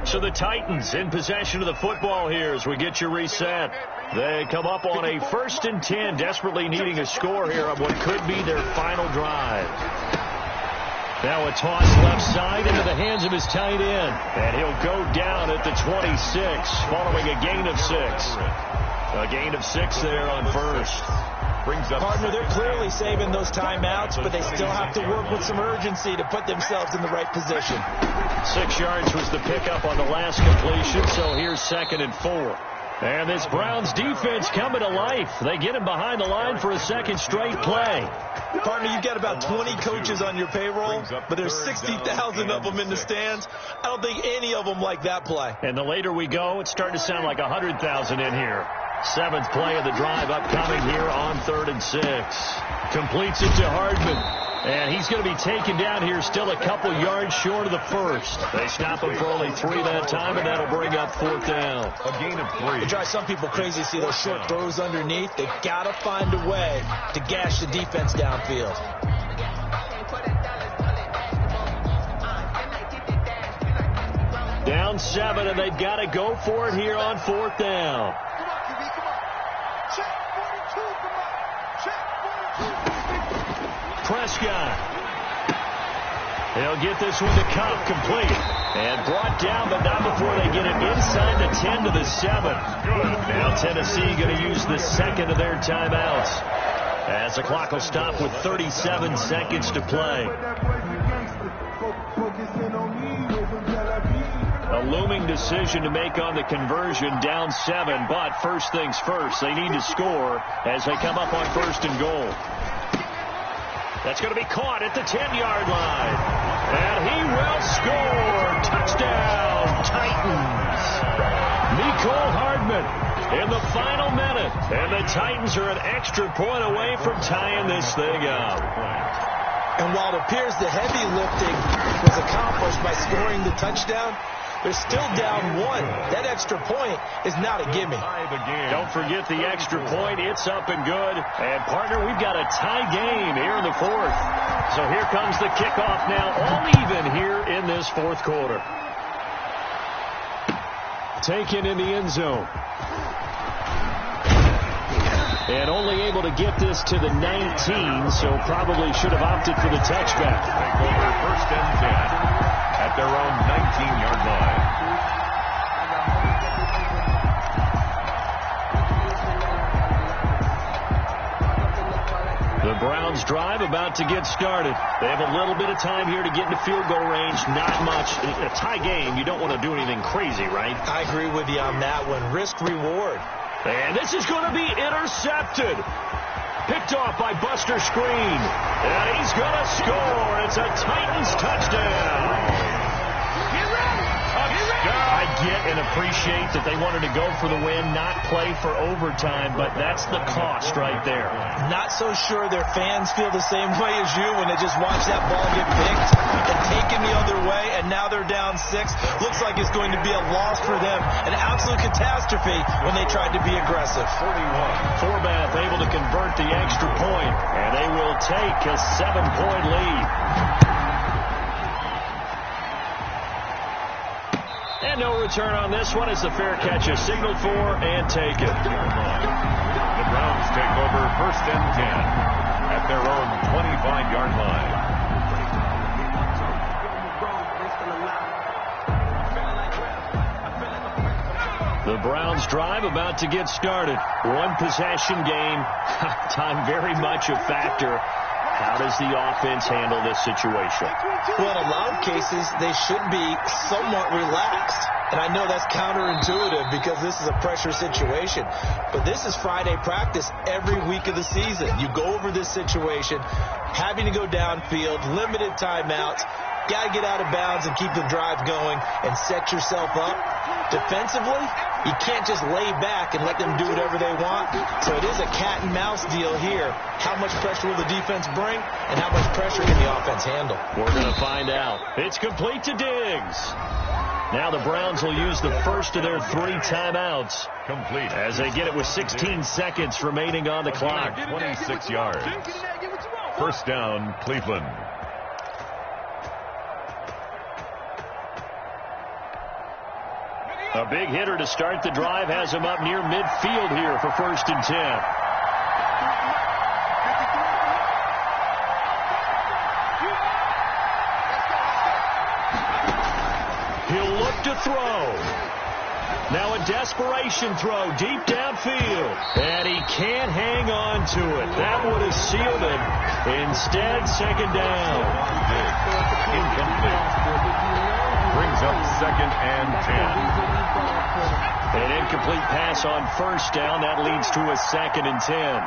So the Titans in possession of the football here as we get you reset. They come up on a 1st and 10, desperately needing a score here on what could be their final drive. Now a toss left side into the hands of his tight end. And he'll go down at the 26 following a gain of 6. A gain of 6 there on 1st. Partner, they're clearly saving those timeouts, but they still have to work with some urgency to put themselves in the right position. 6 yards was the pickup on the last completion, so here's 2nd and 4. And this Browns defense coming to life. They get him behind the line for a 2nd straight play. Partner, you've got about 20 coaches on your payroll, but there's 60,000 of them in the stands. I don't think any of them like that play. And the later we go, it's starting to sound like 100,000 in here. 7th play of the drive upcoming here on 3rd and 6. Completes it to Hardman. And he's going to be taken down here still a couple yards short of the 1st. They stop him for only 3 that time, and that'll bring up 4th down. A gain of 3. It drives some people crazy to see those short throws underneath. They've got to find a way to gash the defense downfield. Down 7, and they've got to go for it here on 4th down. Prescott. He'll get this one to Cup, complete. And brought down, but not before they get it inside the 10 to the 7. Now Tennessee going to use the 2nd of their timeouts. As the clock will stop with 37 seconds to play. A looming decision to make on the conversion, down 7. But first things first, they need to score as they come up on 1st and goal. That's going to be caught at the 10-yard line. And he will score. Touchdown, Titans. Mecole Hardman in the final minute. And the Titans are an extra point away from tying this thing up. And while it appears the heavy lifting was accomplished by scoring the touchdown, they're still down 1. That extra point is not a gimme. Don't forget the extra point. It's up and good. And, partner, we've got a tie game here in the 4th. So here comes the kickoff now, all even here in this 4th quarter. Taken in the end zone. And only able to get this to the 19, so probably should have opted for the touchback. Take over 1st and 10 at their own 19-yard line. The Browns drive about to get started. They have a little bit of time here to get into field goal range. Not much. A tie game, you don't want to do anything crazy, right? I agree with you on that one. Risk-reward. And this is going to be intercepted. Picked off by Buster Screen. And he's going to score. It's a Titans touchdown. get and appreciate that they wanted to go for the win, not play for overtime, but that's the cost right there. Not so sure their fans feel the same way as you when they just watch that ball get picked and taken the other way, and now they're down 6. Looks like it's going to be a loss for them, an absolute catastrophe when they tried to be aggressive. 41. Forbath able to convert the extra point, and they will take a 7-point lead. And no return on this one as the fair catch is signaled for and taken. The Browns take over 1st and 10 at their own 25-yard line. The Browns drive about to get started. One possession game. Time very much a factor. How does the offense handle this situation? Well, in a lot of cases, they should be somewhat relaxed. And I know that's counterintuitive because this is a pressure situation. But this is Friday practice every week of the season. You go over this situation, having to go downfield, limited timeouts. Got to get out of bounds and keep the drive going and set yourself up. Defensively, you can't just lay back and let them do whatever they want. So it is a cat and mouse deal here. How much pressure will the defense bring and how much pressure can the offense handle? We're going to find out. It's complete to Diggs. Now the Browns will use the first of their 3 timeouts. Complete. As they get it with 16 seconds remaining on the clock. 26 yards. 1st down, Cleveland. A big hitter to start the drive has him up near midfield here for 1st and 10. He'll look to throw. Now a desperation throw deep downfield. And he can't hang on to it. That would have sealed it. Instead, 2nd down. Incomplete. Brings up 2nd and 10. An incomplete pass on 1st down. That leads to a 2nd and 10.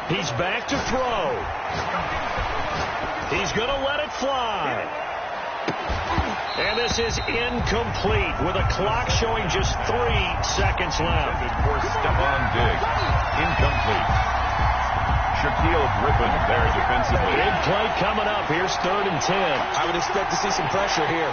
He's back to throw. He's going to let it fly. And this is incomplete with a clock showing just 3 seconds left. For Stephon Diggs. Incomplete. Shaquille Griffin there defensively. Big play coming up. Here's 3rd and 10. I would expect to see some pressure here.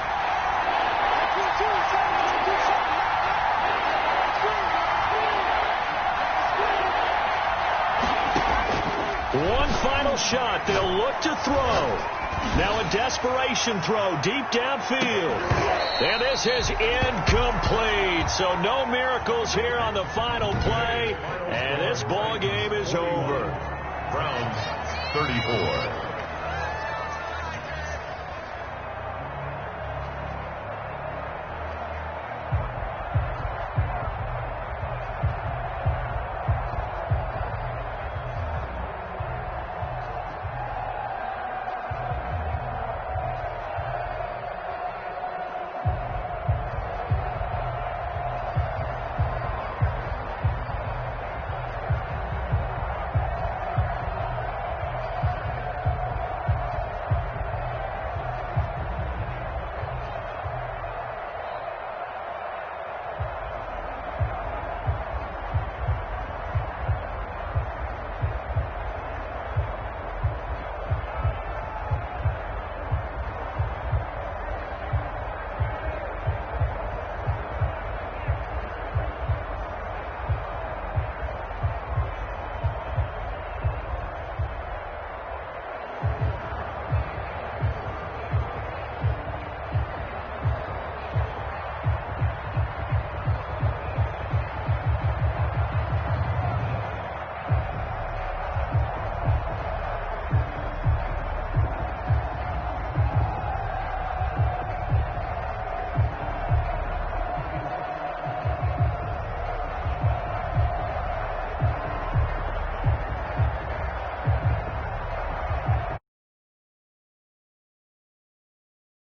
One final shot. They'll look to throw. Now a desperation throw deep downfield. And this is incomplete. So no miracles here on the final play. And this ball game is over. Browns 34.